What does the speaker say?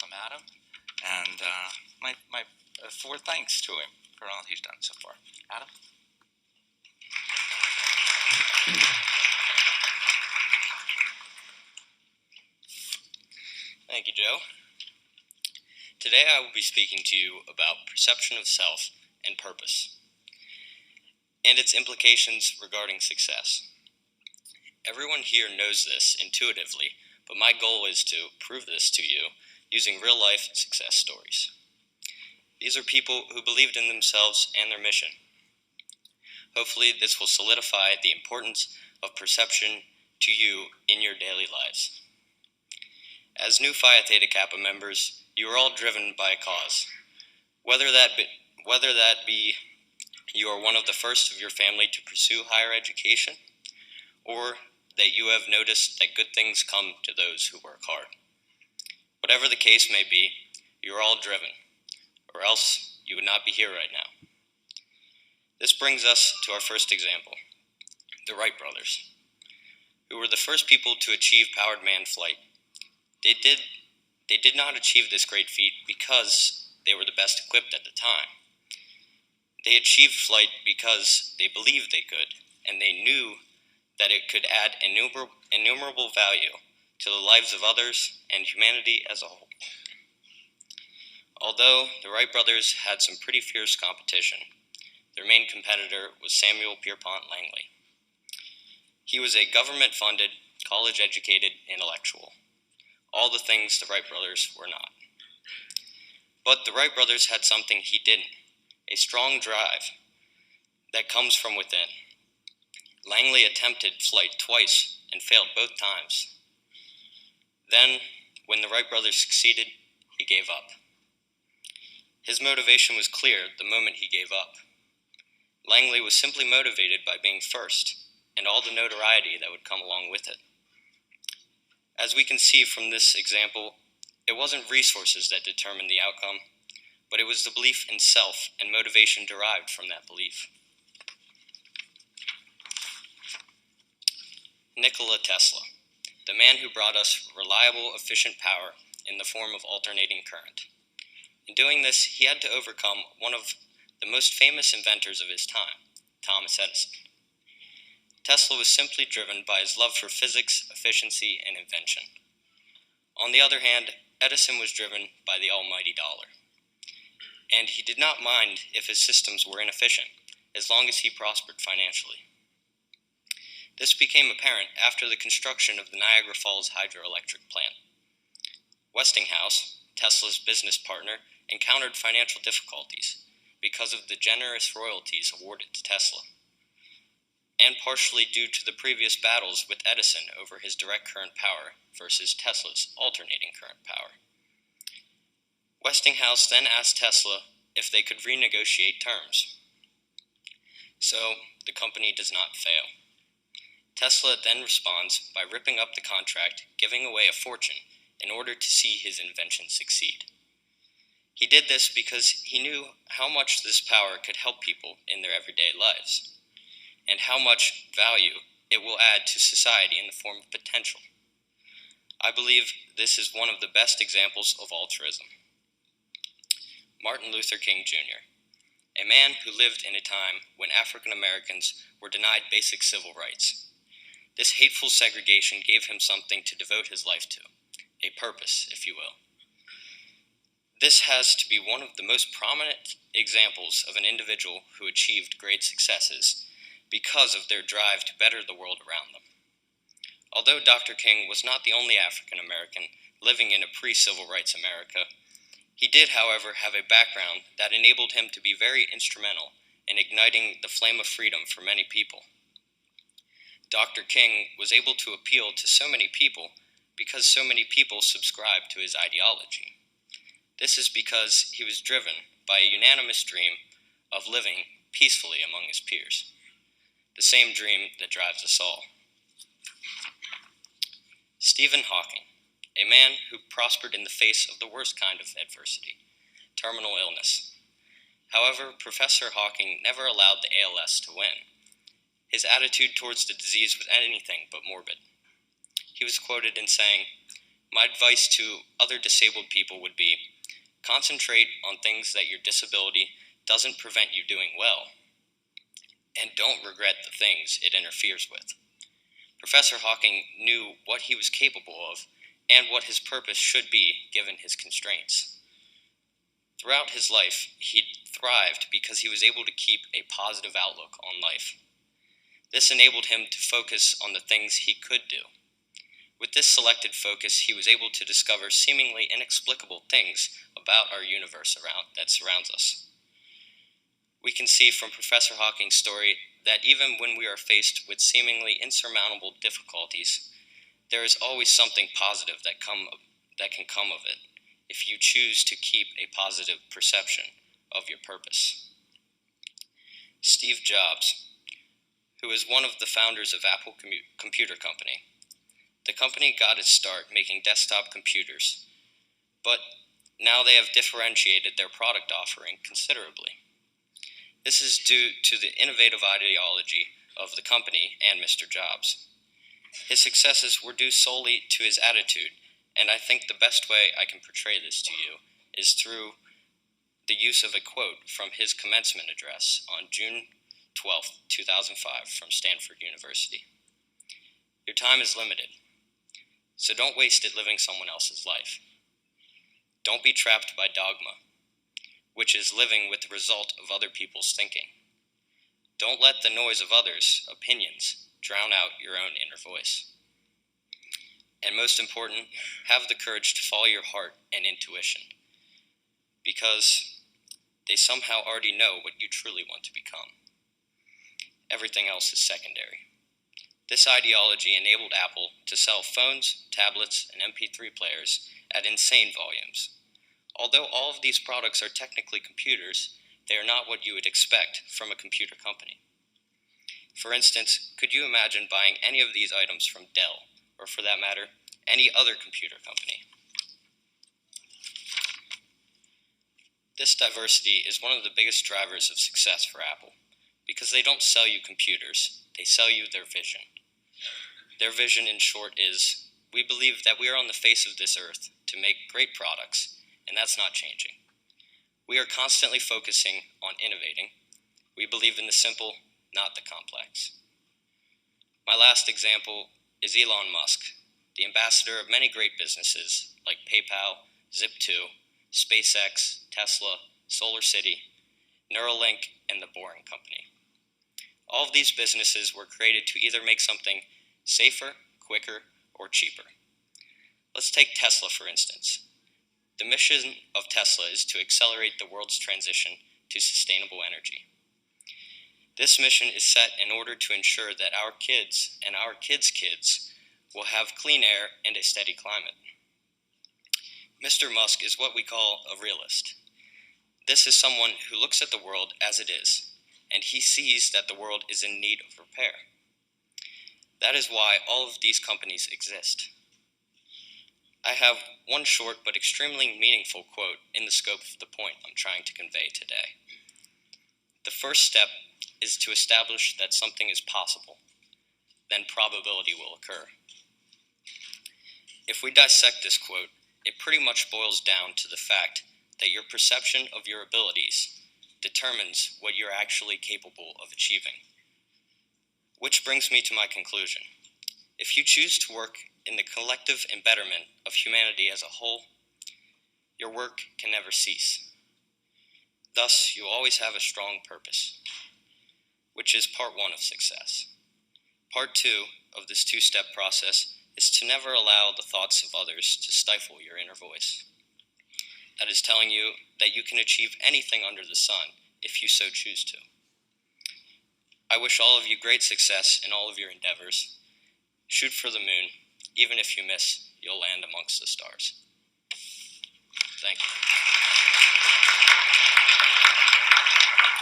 welcome Adam, and my four thanks to him for all he's done so far. Adam? Thank you, Joe. Today I will be speaking to you about perception of self and purpose, and its implications regarding success. Everyone here knows this intuitively, but my goal is to prove this to you using real-life success stories. These are people who believed in themselves and their mission. Hopefully, this will solidify the importance of perception to you in your daily lives. As new Phi Theta Kappa members, you are all driven by a cause. Whether that be you are one of the first of your family to pursue higher education, or that you have noticed that good things come to those who work hard. Whatever the case may be, you are all driven, or else you would not be here right now. This brings us to our first example, the Wright brothers, who were the first people to achieve powered manned flight. They did not achieve this great feat because they were the best equipped at the time. They achieved flight because they believed they could, and they knew that it could add innumerable value to the lives of others and humanity as a whole. Although the Wright brothers had some pretty fierce competition, their main competitor was Samuel Pierpont Langley. He was a government-funded, college-educated intellectual, all the things the Wright brothers were not. But the Wright brothers had something he didn't, a strong drive that comes from within. Langley attempted flight twice and failed both times. Then, when the Wright brothers succeeded, he gave up. His motivation was clear the moment he gave up. Langley was simply motivated by being first, and all the notoriety that would come along with it. As we can see from this example, it wasn't resources that determined the outcome, but it was the belief in self and motivation derived from that belief. Nikola Tesla, the man who brought us reliable, efficient power in the form of alternating current. In doing this, he had to overcome one of the most famous inventors of his time, Thomas Edison. Tesla was simply driven by his love for physics, efficiency, and invention. On the other hand, Edison was driven by the almighty dollar. And he did not mind if his systems were inefficient, as long as he prospered financially. This became apparent after the construction of the Niagara Falls hydroelectric plant. Westinghouse, Tesla's business partner, encountered financial difficulties because of the generous royalties awarded to Tesla, and partially due to the previous battles with Edison over his direct current power versus Tesla's alternating current power. Westinghouse then asked Tesla if they could renegotiate terms. So, the company does not fail. Tesla then responds by ripping up the contract, giving away a fortune in order to see his invention succeed. He did this because he knew how much this power could help people in their everyday lives, and how much value it will add to society in the form of potential. I believe this is one of the best examples of altruism. Martin Luther King Jr., a man who lived in a time when African Americans were denied basic civil rights. This hateful segregation gave him something to devote his life to, a purpose, if you will. This has to be one of the most prominent examples of an individual who achieved great successes because of their drive to better the world around them. Although Dr. King was not the only African American living in a pre-civil rights America, he did, however, have a background that enabled him to be very instrumental in igniting the flame of freedom for many people. Dr. King was able to appeal to so many people because so many people subscribed to his ideology. This is because he was driven by a unanimous dream of living peacefully among his peers, the same dream that drives us all. Stephen Hawking, a man who prospered in the face of the worst kind of adversity, terminal illness. However, Professor Hawking never allowed the ALS to win. His attitude towards the disease was anything but morbid. He was quoted in saying, My advice to other disabled people would be, concentrate on things that your disability doesn't prevent you doing well, and don't regret the things it interferes with. Professor Hawking knew what he was capable of and what his purpose should be given his constraints. Throughout his life, he thrived because he was able to keep a positive outlook on life. This enabled him to focus on the things he could do. With this selected focus, he was able to discover seemingly inexplicable things about our universe that surrounds us. We can see from Professor Hawking's story that even when we are faced with seemingly insurmountable difficulties, there is always something positive that can come of it if you choose to keep a positive perception of your purpose. Steve Jobs, who is one of the founders of Apple Computer Company. The company got its start making desktop computers, but now they have differentiated their product offering considerably. This is due to the innovative ideology of the company and Mr. Jobs. His successes were due solely to his attitude, and I think the best way I can portray this to you is through the use of a quote from his commencement address on June 12, 2005 from Stanford University. Your time is limited, so don't waste it living someone else's life. Don't be trapped by dogma, which is living with the result of other people's thinking. Don't let the noise of others' opinions drown out your own inner voice. And most important, have the courage to follow your heart and intuition, because they somehow already know what you truly want to become. Everything else is secondary. This ideology enabled Apple to sell phones, tablets, and MP3 players at insane volumes. Although all of these products are technically computers, they are not what you would expect from a computer company. For instance, could you imagine buying any of these items from Dell, or for that matter, any other computer company? This diversity is one of the biggest drivers of success for Apple, because they don't sell you computers, they sell you their vision. Their vision, in short, is, we believe that we are on the face of this earth to make great products, and that's not changing. We are constantly focusing on innovating. We believe in the simple, not the complex. My last example is Elon Musk, the ambassador of many great businesses like PayPal, Zip2, SpaceX, Tesla, SolarCity, Neuralink, and the Boring Company. All of these businesses were created to either make something safer, quicker, or cheaper. Let's take Tesla, for instance. The mission of Tesla is to accelerate the world's transition to sustainable energy. This mission is set in order to ensure that our kids and our kids' kids will have clean air and a steady climate. Mr. Musk is what we call a realist. This is someone who looks at the world as it is, and he sees that the world is in need of repair. That is why all of these companies exist. I have one short but extremely meaningful quote in the scope of the point I'm trying to convey today. The first step is to establish that something is possible. Then probability will occur. If we dissect this quote, it pretty much boils down to the fact that your perception of your abilities determines what you're actually capable of achieving. Which brings me to my conclusion. If you choose to work in the collective embetterment of humanity as a whole, your work can never cease. Thus, you always have a strong purpose, which is part one of success. Part two of this two-step process is to never allow the thoughts of others to stifle your inner voice. That is telling you that you can achieve anything under the sun if you so choose to. I wish all of you great success in all of your endeavors. Shoot for the moon. Even if you miss, you'll land amongst the stars. Thank you.